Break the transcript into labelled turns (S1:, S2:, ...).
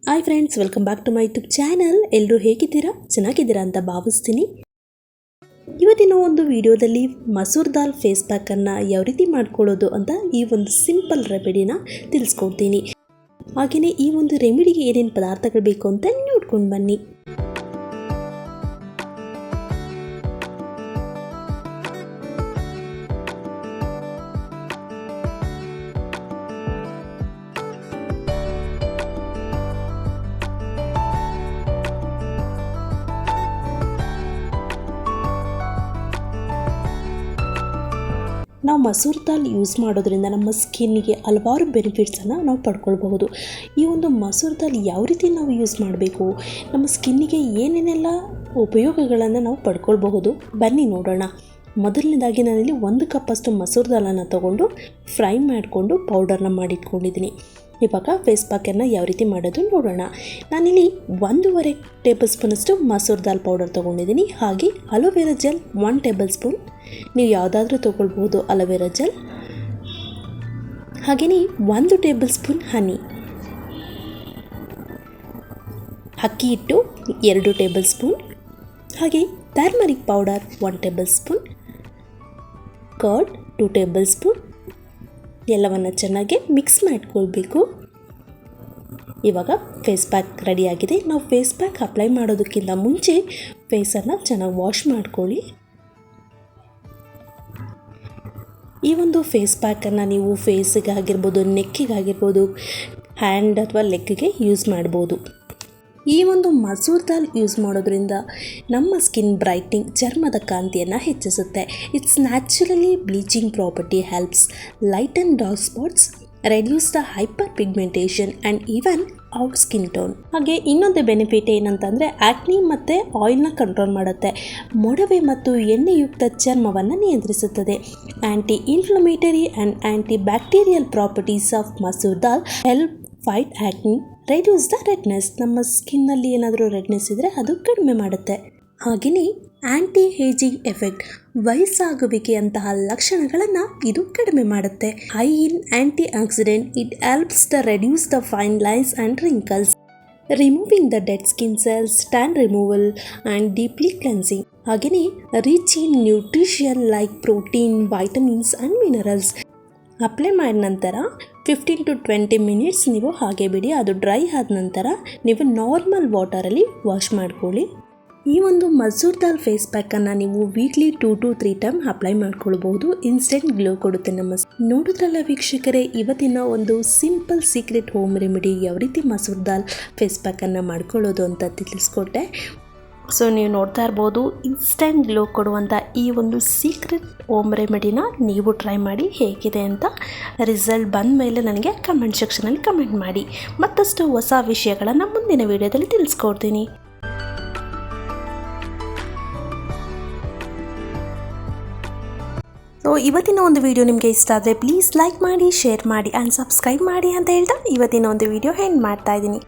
S1: Hi friends, welcome back to my YouTube channel. ಎಲ್ಲರೂ ಹೇಗಿದ್ದೀರಾ? ಚೆನ್ನಾಗಿದ್ದೀರಾ ಅಂತ ಭಾವಿಸ್ತೀನಿ. ಇವತ್ತಿನ ಒಂದು ವಿಡಿಯೋದಲ್ಲಿ ಮಸೂರ್ ದಾಲ್ ಫೇಸ್ ಪ್ಯಾಕನ್ನು ಯಾವ ರೀತಿ ಮಾಡ್ಕೊಳ್ಳೋದು ಅಂತ ಈ ಒಂದು ಸಿಂಪಲ್ ರೆಮಿಡಿನ ತಿಳಿಸ್ಕೊಡ್ತೀನಿ. ಹಾಗೆಯೇ ಈ ಒಂದು ರೆಮಿಡಿಗೆ ಏನೇನು ಪದಾರ್ಥಗಳು ಬೇಕು ಅಂತ ನೋಡ್ಕೊಂಡು ಬನ್ನಿ. ನಾವು ಮಸೂರ್ ದಾಲ್ ಯೂಸ್ ಮಾಡೋದ್ರಿಂದ ನಮ್ಮ ಸ್ಕಿನ್ನಿಗೆ ಹಲವಾರು ಬೆನಿಫಿಟ್ಸನ್ನು ನಾವು ಪಡ್ಕೊಳ್ಬಹುದು. ಈ ಒಂದು ಮಸೂರ್ ದಾಲ್ ಯಾವ ರೀತಿ ನಾವು ಯೂಸ್ ಮಾಡಬೇಕು, ನಮ್ಮ ಸ್ಕಿನ್ನಿಗೆ ಏನೇನೆಲ್ಲ ಉಪಯೋಗಗಳನ್ನು ನಾವು ಪಡ್ಕೊಳ್ಬಹುದು, ಬನ್ನಿ ನೋಡೋಣ. ಮೊದಲನೇದಾಗಿ ನಾನಿಲ್ಲಿ 1 ಕಪ್ಪಷ್ಟು ಮಸೂರ್ ದಾಲನ್ನು ತೊಗೊಂಡು ಫ್ರೈ ಮಾಡಿಕೊಂಡು ಪೌಡರ್ನ ಮಾಡಿಟ್ಕೊಂಡಿದ್ದೀನಿ. ಇವಾಗ ಫೇಸ್ ಪ್ಯಾಕನ್ನು ಯಾವ ರೀತಿ ಮಾಡೋದು ನೋಡೋಣ. ನಾನಿಲ್ಲಿ 1.5 ಟೇಬಲ್ ಸ್ಪೂನಷ್ಟು ಮಸೂರ್ ದಾಲ್ ಪೌಡರ್ ತೊಗೊಂಡಿದ್ದೀನಿ. ಹಾಗೆ ಅಲೋವೆರಾ ಜೆಲ್ 1 ಟೇಬಲ್ ಸ್ಪೂನ್, ನೀವು ಯಾವುದಾದ್ರೂ ತೊಗೊಳ್ಬೋದು ಅಲೋವೆರಾ ಜೆಲ್. ಹಾಗೆಯೇ 1 ಟೇಬಲ್ ಸ್ಪೂನ್ ಹನಿ, ಅಕ್ಕಿ ಹಿಟ್ಟು 2 ಟೇಬಲ್ ಸ್ಪೂನ್, ಹಾಗೆ turmeric powder 1 table spoon, curd 2 table spoon. ಎಲ್ಲವನ್ನು ಚೆನ್ನಾಗಿ ಮಿಕ್ಸ್ ಮಾಡ್ಕೊಳ್ಬೇಕು. ಇವಾಗ ಫೇಸ್ ಪ್ಯಾಕ್ ರೆಡಿಯಾಗಿದೆ. ನಾವು ಫೇಸ್ ಪ್ಯಾಕ್ ಅಪ್ಲೈ ಮಾಡೋದಕ್ಕಿಂತ ಮುಂಚೆ ಫೇಸನ್ನು ಚೆನ್ನಾಗಿ ವಾಶ್ ಮಾಡ್ಕೊಳ್ಳಿ. ಈ ಒಂದು ಫೇಸ್ ಪ್ಯಾಕನ್ನು ನೀವು ಫೇಸಿಗೆ ಆಗಿರ್ಬೋದು, ನೆಕ್ಕಿಗೆ ಆಗಿರ್ಬೋದು, ಹ್ಯಾಂಡ್ ಅಥವಾ ಲೆಗ್ಗೆ ಯೂಸ್ ಮಾಡ್ಬೋದು. ಈ ಒಂದು ಮಸೂರ್ ದಾಲ್ ಯೂಸ್ ಮಾಡೋದ್ರಿಂದ ನಮ್ಮ ಸ್ಕಿನ್ ಬ್ರೈಟ್ನಿಂಗ್, ಚರ್ಮದ ಕಾಂತಿಯನ್ನು ಹೆಚ್ಚಿಸುತ್ತೆ. It's naturally bleaching property helps lighten dark spots, reduce the hyper pigmentation and even out skin tone. ಹಾಗೆ ಇನ್ನೊಂದು ಬೆನಿಫಿಟ್ ಏನಂತಂದರೆ ಆಕ್ನಿ ಮತ್ತು ಆಯಿಲ್ನ ಕಂಟ್ರೋಲ್ ಮಾಡುತ್ತೆ. ಮೊಡವೆ ಮತ್ತು ಎಣ್ಣೆಯುಕ್ತ ಚರ್ಮವನ್ನು ನಿಯಂತ್ರಿಸುತ್ತದೆ. ಆ್ಯಂಟಿ inflammatory and anti bacterial properties of masoor dal help fight ಆಕ್ನಿ, reduce the redness. ನಮ್ಮ ಸ್ಕಿನ್ನಲ್ಲಿ ಏನಾದರೂ ರೆಡ್ನೆಸ್ ಇದ್ದರೆ ಅದು ಕಡಿಮೆ ಮಾಡುತ್ತೆ. ಹಾಗೆಯೇ ಆ್ಯಂಟಿ ಏಜಿಂಗ್ ಎಫೆಕ್ಟ್, ವಯಸ್ಸಾಗುವಿಕೆಯಂತಹ ಲಕ್ಷಣಗಳನ್ನು ಇದು ಕಡಿಮೆ ಮಾಡುತ್ತೆ. High in antioxidant, it helps the reduce the fine lines and wrinkles, removing the dead skin cells, tan removal and deeply cleansing. ಹಾಗೆಯೇ rich in nutrition like protein, vitamins and minerals. Apply ಮಾಡಿದ ನಂತರ 15 to 20 minutes ನೀವು ಹಾಗೆ ಬಿಡಿ. ಅದು dry ಆದ ನಂತರ ನೀವು ನಾರ್ಮಲ್ ವಾಟರಲ್ಲಿ ವಾಶ್ ಮಾಡ್ಕೊಳ್ಳಿ. ಈ ಒಂದು ಮಸೂರ್ ದಾಲ್ ಫೇಸ್ ಪ್ಯಾಕನ್ನು ನೀವು ವೀಕ್ಲಿ 2 to 3 ಟೈಮ್ ಅಪ್ಲೈ ಮಾಡ್ಕೊಳ್ಬಹುದು. ಇನ್ಸ್ಟೆಂಟ್ ಗ್ಲೋ ಕೊಡುತ್ತೆ ನಮ್ಮ. ನೋಡಿದ್ರಲ್ಲ ವೀಕ್ಷಕರೇ, ಇವತ್ತಿನ ಒಂದು ಸಿಂಪಲ್ ಸೀಕ್ರೆಟ್ ಹೋಮ್ ರೆಮಿಡಿ ಯಾವ ರೀತಿ ಮಸೂರ್ ದಾಲ್ ಫೇಸ್ ಪ್ಯಾಕನ್ನು ಮಾಡ್ಕೊಳ್ಳೋದು ಅಂತ ತಿಳಿಸ್ಕೊಟ್ಟೆ. ಸೊ ನೀವು ನೋಡ್ತಾ ಇರ್ಬೋದು, ಇನ್ಸ್ಟೆಂಟ್ ಗ್ಲೋ ಕೊಡುವಂಥ ಈ ಒಂದು ಸೀಕ್ರೆಟ್ ಹೋಮ್ ರೆಮಿಡಿನ ನೀವು ಟ್ರೈ ಮಾಡಿ ಹೇಗಿದೆ ಅಂತ. ರಿಸಲ್ಟ್ ಬಂದ ಮೇಲೆ ನನಗೆ ಕಮೆಂಟ್ ಸೆಕ್ಷನಲ್ಲಿ ಕಮೆಂಟ್ ಮಾಡಿ. ಮತ್ತಷ್ಟು ಹೊಸ ವಿಷಯಗಳನ್ನು ಮುಂದಿನ ವಿಡಿಯೋದಲ್ಲಿ ತಿಳಿಸ್ಕೊಡ್ತೀನಿ. ಸೊ ಇವತ್ತಿನ ಒಂದು ವಿಡಿಯೋ ನಿಮಗೆ ಇಷ್ಟ ಆದರೆ ಪ್ಲೀಸ್ ಲೈಕ್ ಮಾಡಿ, ಶೇರ್ ಮಾಡಿ ಆ್ಯಂಡ್ ಸಬ್ಸ್ಕ್ರೈಬ್ ಮಾಡಿ ಅಂತ ಹೇಳ್ತಾ ಇವತ್ತಿನ ಒಂದು ವಿಡಿಯೋ ಎಂಡ್ ಮಾಡ್ತಾ ಇದ್ದೀನಿ.